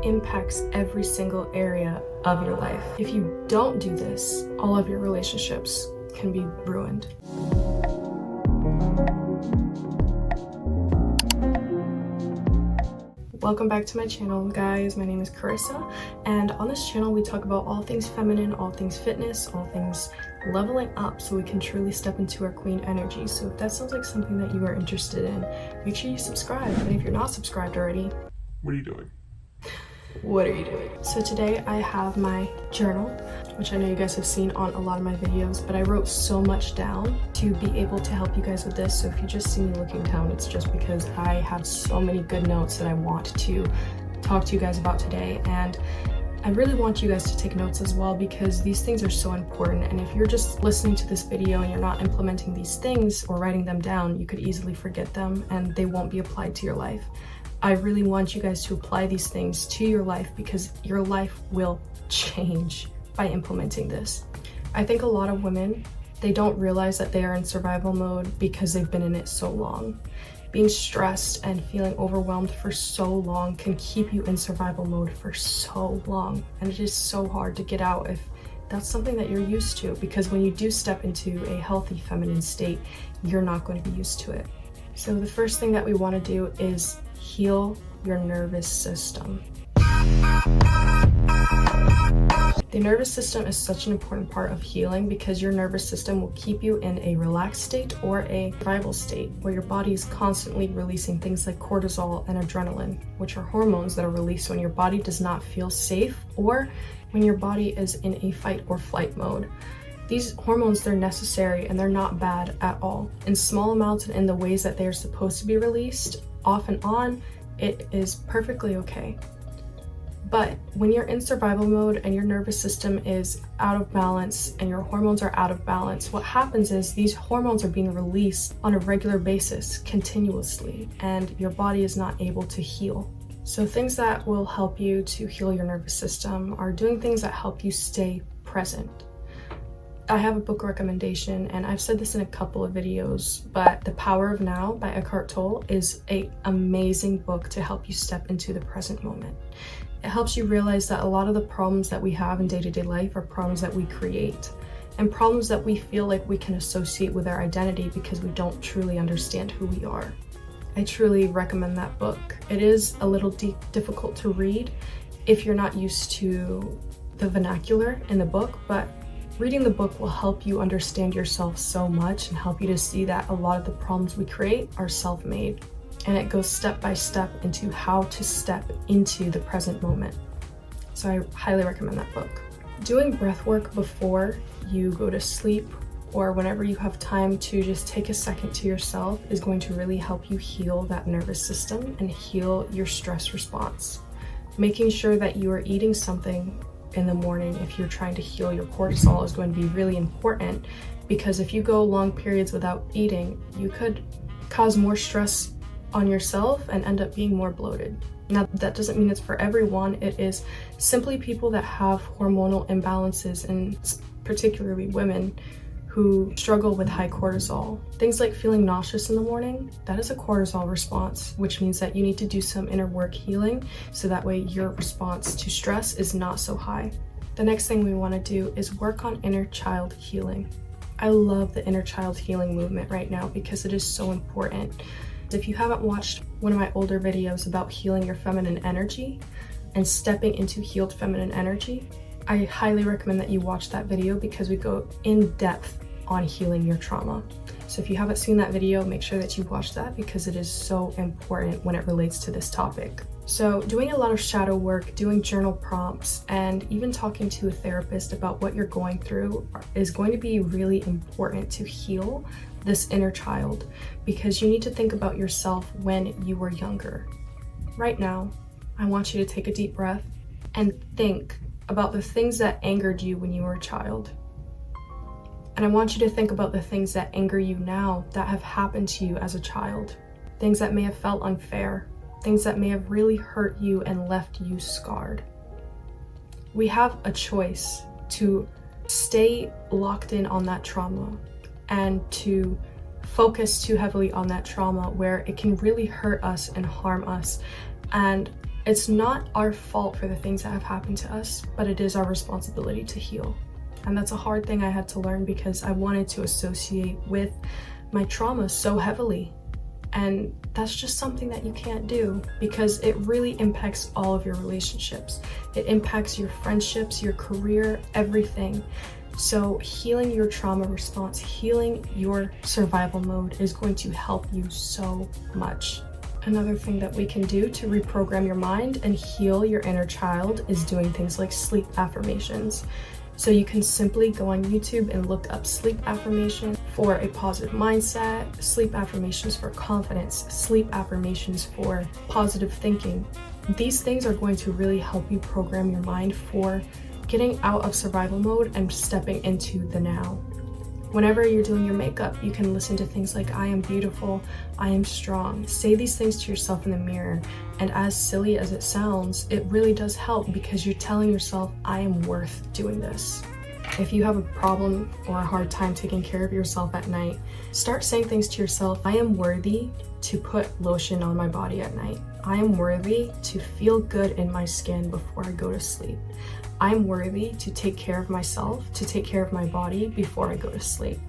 impacts every single area of your life. If you don't do this, all of your relationships can be ruined. Welcome back to my channel, guys. My name is Carissa, and on this channel we talk about all things feminine, all things fitness, all things leveling up so we can truly step into our queen energy. So if that sounds like something that you are interested in, make sure you subscribe. And if you're not subscribed already, what are you doing? What are you doing? So today I have my journal, which I know you guys have seen on a lot of my videos, but I wrote so much down to be able to help you guys with this. So if you just see me looking down, it's just because I have so many good notes that I want to talk to you guys about today. And I really want you guys to take notes as well, because these things are so important. And if you're just listening to this video and you're not implementing these things or writing them down, you could easily forget them and they won't be applied to your life. I really want you guys to apply these things to your life, because your life will change by implementing this. I think a lot of women, they don't realize that they are in survival mode because they've been in it so long. Being stressed and feeling overwhelmed for so long can keep you in survival mode for so long. And it is so hard to get out if that's something that you're used to, because when you do step into a healthy feminine state, you're not going to be used to it. So the first thing that we want to do is heal your nervous system. The nervous system is such an important part of healing, because your nervous system will keep you in a relaxed state or a survival state where your body is constantly releasing things like cortisol and adrenaline, which are hormones that are released when your body does not feel safe or when your body is in a fight or flight mode. These hormones, they're necessary and they're not bad at all. In small amounts and in the ways that they're supposed to be released, off and on, it is perfectly okay. But when you're in survival mode and your nervous system is out of balance and your hormones are out of balance, what happens is these hormones are being released on a regular basis, continuously, and your body is not able to heal. So things that will help you to heal your nervous system are doing things that help you stay present. I have a book recommendation, and I've said this in a couple of videos, but The Power of Now by Eckhart Tolle is an amazing book to help you step into the present moment. It helps you realize that a lot of the problems that we have in day-to-day life are problems that we create, and problems that we feel like we can associate with our identity because we don't truly understand who we are. I truly recommend that book. It is a little difficult to read if you're not used to the vernacular in the book, but reading the book will help you understand yourself so much and help you to see that a lot of the problems we create are self-made. And it goes step by step into how to step into the present moment. So I highly recommend that book. Doing breath work before you go to sleep or whenever you have time to just take a second to yourself is going to really help you heal that nervous system and heal your stress response. Making sure that you are eating something in the morning if you're trying to heal your cortisol is going to be really important, because if you go long periods without eating, you could cause more stress on yourself and end up being more bloated. Now, that doesn't mean it's for everyone. It is simply people that have hormonal imbalances, and particularly women who struggle with high cortisol. Things like feeling nauseous in the morning, that is a cortisol response, which means that you need to do some inner work healing so that way your response to stress is not so high. The next thing we want to do is work on inner child healing. I love the inner child healing movement right now because it is so important. If you haven't watched one of my older videos about healing your feminine energy and stepping into healed feminine energy, I highly recommend that you watch that video, because we go in depth on healing your trauma. So if you haven't seen that video, make sure that you watch that, because it is so important when it relates to this topic. So doing a lot of shadow work, doing journal prompts, and even talking to a therapist about what you're going through is going to be really important to heal this inner child, because you need to think about yourself when you were younger. Right now, I want you to take a deep breath and think about the things that angered you when you were a child. And I want you to think about the things that anger you now that have happened to you as a child. Things that may have felt unfair, things that may have really hurt you and left you scarred. We have a choice to stay locked in on that trauma and to focus too heavily on that trauma where it can really hurt us and harm us. And It's not our fault for the things that have happened to us, but it is our responsibility to heal. And that's a hard thing I had to learn because I wanted to associate with my trauma so heavily. And that's just something that you can't do because it really impacts all of your relationships. It impacts your friendships, your career, everything. So healing your trauma response, healing your survival mode is going to help you so much. Another thing that we can do to reprogram your mind and heal your inner child is doing things like sleep affirmations. So you can simply go on YouTube and look up sleep affirmation for a positive mindset, sleep affirmations for confidence, sleep affirmations for positive thinking. These things are going to really help you program your mind for getting out of survival mode and stepping into the now. Whenever you're doing your makeup, you can listen to things like, I am beautiful, I am strong. Say these things to yourself in the mirror. And as silly as it sounds, it really does help because you're telling yourself, I am worth doing this. If you have a problem or a hard time taking care of yourself at night, start saying things to yourself. I am worthy to put lotion on my body at night. I am worthy to feel good in my skin before I go to sleep. I'm worthy to take care of myself, to take care of my body before I go to sleep.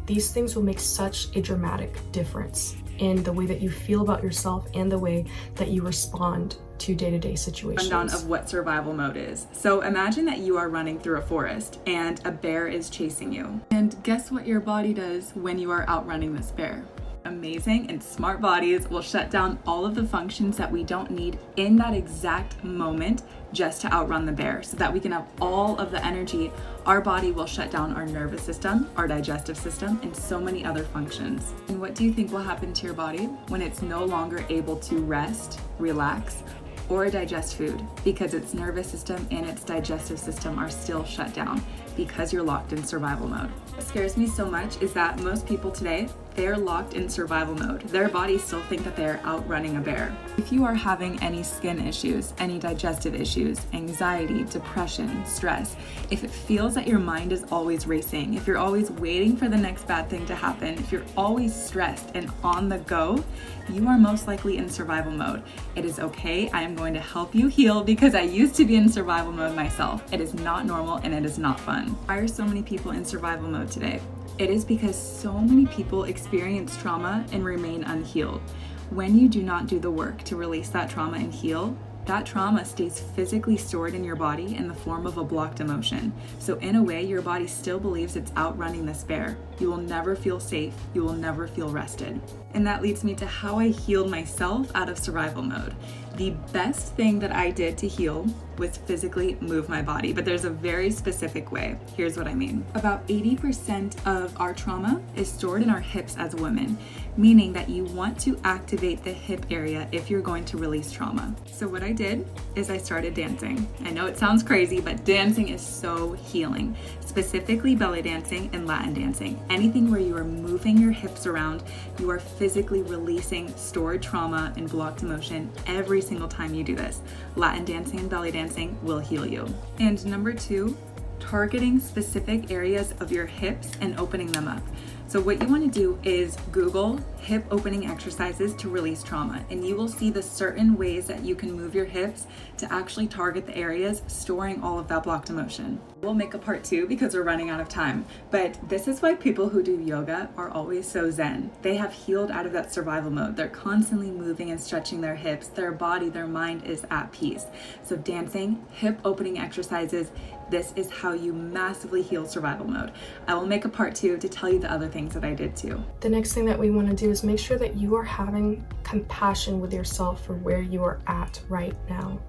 These things will make such a dramatic difference in the way that you feel about yourself and the way that you respond to day-to-day situations. Rundown of what survival mode is. So imagine that you are running through a forest and a bear is chasing you. And guess what your body does when you are outrunning this bear? Amazing and smart bodies will shut down all of the functions that we don't need in that exact moment just to outrun the bear so that we can have all of the energy. Our body will shut down our nervous system, our digestive system, and so many other functions. And what do you think will happen to your body when it's no longer able to rest, relax, or digest food because its nervous system and its digestive system are still shut down because you're locked in survival mode? What scares me so much is that most people today, they're locked in survival mode. Their bodies still think that they're outrunning a bear. If you are having any skin issues, any digestive issues, anxiety, depression, stress, if it feels that your mind is always racing, if you're always waiting for the next bad thing to happen, if you're always stressed and on the go, you are most likely in survival mode. It is okay. I am going to help you heal because I used to be in survival mode myself. It is not normal and it is not fun. Why are so many people in survival mode today? It is because so many people experience trauma and remain unhealed. When you do not do the work to release that trauma and heal, that trauma stays physically stored in your body in the form of a blocked emotion. So in a way, your body still believes it's outrunning this bear. You will never feel safe. You will never feel rested. And that leads me to how I healed myself out of survival mode. The best thing that I did to heal was physically move my body, but there's a very specific way. Here's what I mean. About 80% of our trauma is stored in our hips as women, meaning that you want to activate the hip area if you're going to release trauma. So what I did is I started dancing. I know it sounds crazy, but dancing is so healing, specifically belly dancing and Latin dancing. Anything where you are moving your hips around, you are physically releasing stored trauma and blocked emotion every single time you do this. Latin dancing and belly dancing will heal you. And number 2, targeting specific areas of your hips and opening them up. So what you want to do is Google hip opening exercises to release trauma, and you will see the certain ways that you can move your hips to actually target the areas storing all of that blocked emotion. We'll make a part 2 because we're running out of time, but this is why people who do yoga are always so zen. They have healed out of that survival mode. They're constantly moving and stretching their hips. Their body, their mind is at peace. So dancing, hip opening exercises, this is how you massively heal survival mode. I will make a part 2 to tell you the other things that I did too. The next thing that we want to do is make sure that you are having compassion with yourself for where you are at right now.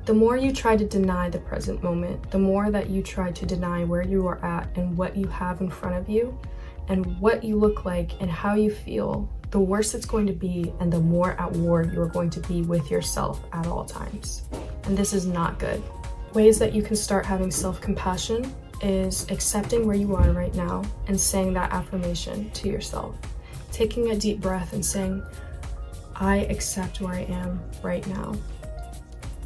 The more you try to deny the present moment, the more that you try to deny where you are at and what you have in front of you and what you look like and how you feel, the worse it's going to be and the more at war you are going to be with yourself at all times. And this is not good. Ways that you can start having self-compassion is accepting where you are right now and saying that affirmation to yourself. Taking a deep breath and saying, I accept where I am right now.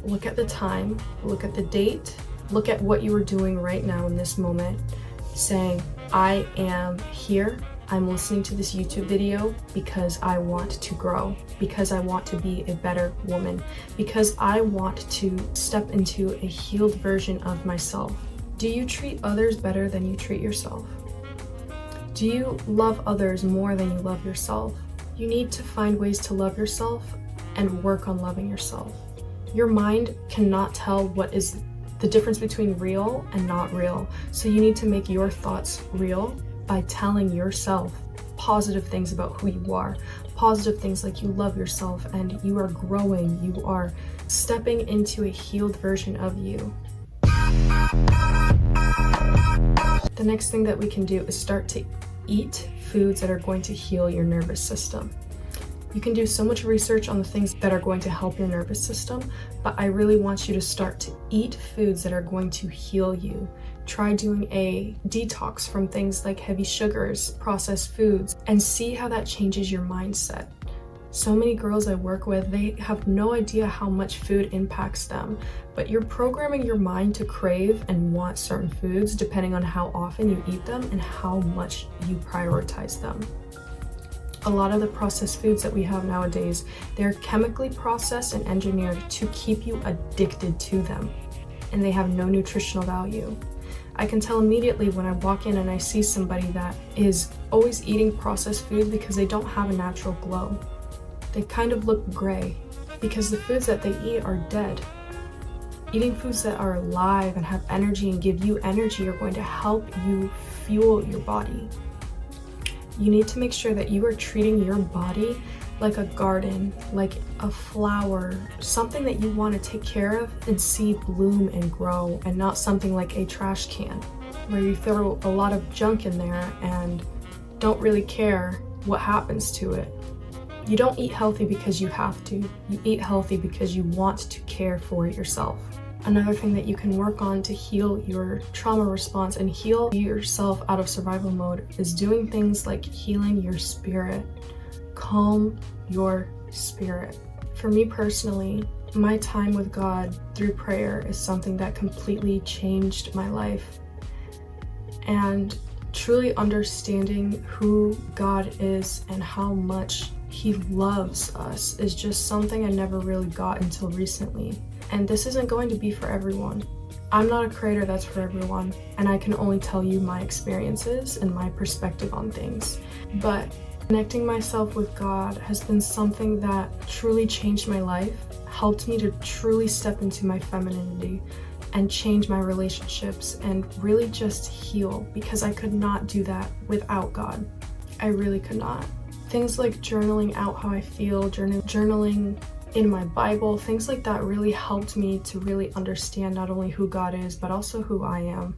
Look at the time, look at the date, look at what you are doing right now in this moment, saying, I am here, I'm listening to this YouTube video because I want to grow, because I want to be a better woman, because I want to step into a healed version of myself. Do you treat others better than you treat yourself? Do you love others more than you love yourself? You need to find ways to love yourself and work on loving yourself. Your mind cannot tell what is the difference between real and not real. So you need to make your thoughts real by telling yourself positive things about who you are, positive things like you love yourself and you are growing, you are stepping into a healed version of you. The next thing that we can do is start to eat foods that are going to heal your nervous system. You can do so much research on the things that are going to help your nervous system, but I really want you to start to eat foods that are going to heal you. Try doing a detox from things like heavy sugars, processed foods, and see how that changes your mindset. So many girls I work with, they have no idea how much food impacts them, but you're programming your mind to crave and want certain foods depending on how often you eat them and how much you prioritize them. A lot of the processed foods that we have nowadays, they're chemically processed and engineered to keep you addicted to them, and they have no nutritional value. I can tell immediately when I walk in and I see somebody that is always eating processed food because they don't have a natural glow. They kind of look gray because the foods that they eat are dead. Eating foods that are alive and have energy and give you energy are going to help you fuel your body. You need to make sure that you are treating your body like a garden, like a flower, something that you want to take care of and see bloom and grow, and not something like a trash can where you throw a lot of junk in there and don't really care what happens to it. You don't eat healthy because you have to. You eat healthy because you want to care for yourself. Another thing that you can work on to heal your trauma response and heal yourself out of survival mode is doing things like healing your spirit. Calm your spirit. For me personally, my time with God through prayer is something that completely changed my life. And truly understanding who God is and how much He loves us is just something I never really got until recently. And this isn't going to be for everyone. I'm not a creator that's for everyone, and I can only tell you my experiences and my perspective on things. But connecting myself with God has been something that truly changed my life, helped me to truly step into my femininity and change my relationships and really just heal, because I could not do that without God. I really could not. Things like journaling out how I feel, journaling in my Bible, things like that really helped me to really understand not only who God is, but also who I am.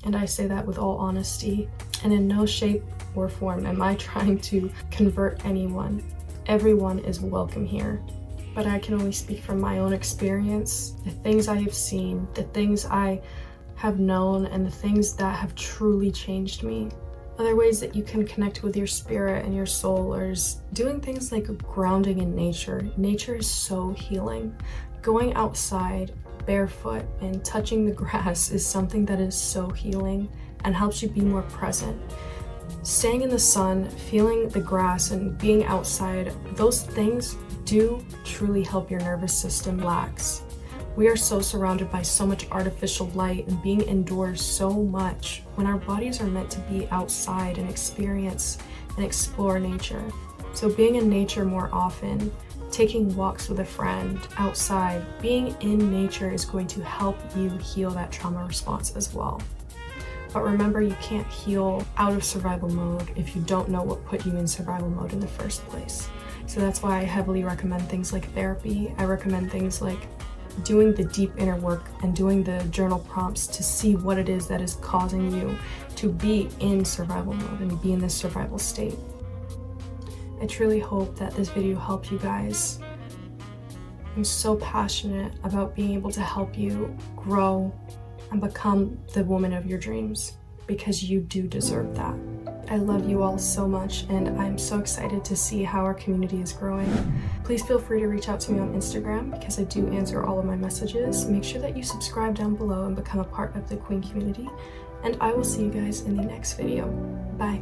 And I say that with all honesty, and in no shape or form am I trying to convert anyone. Everyone is welcome here. But I can only speak from my own experience, the things I have seen, the things I have known, and the things that have truly changed me. Other ways that you can connect with your spirit and your soul is doing things like grounding in nature. Nature is so healing. Going outside barefoot and touching the grass is something that is so healing and helps you be more present. Staying in the sun, feeling the grass and being outside, those things do truly help your nervous system relax. We are so surrounded by so much artificial light and being indoors so much when our bodies are meant to be outside and experience and explore nature. So being in nature more often, taking walks with a friend outside, being in nature is going to help you heal that trauma response as well. But remember, you can't heal out of survival mode if you don't know what put you in survival mode in the first place. So that's why I heavily recommend things like therapy. I recommend things like doing the deep inner work and doing the journal prompts to see what it is that is causing you to be in survival mode and be in this survival state. I truly hope that this video helped you guys. I'm so passionate about being able to help you grow and become the woman of your dreams, because you do deserve that. I love you all so much, and I'm so excited to see how our community is growing. Please feel free to reach out to me on Instagram because I do answer all of my messages. Make sure that you subscribe down below and become a part of the Queen community, and I will see you guys in the next video. Bye.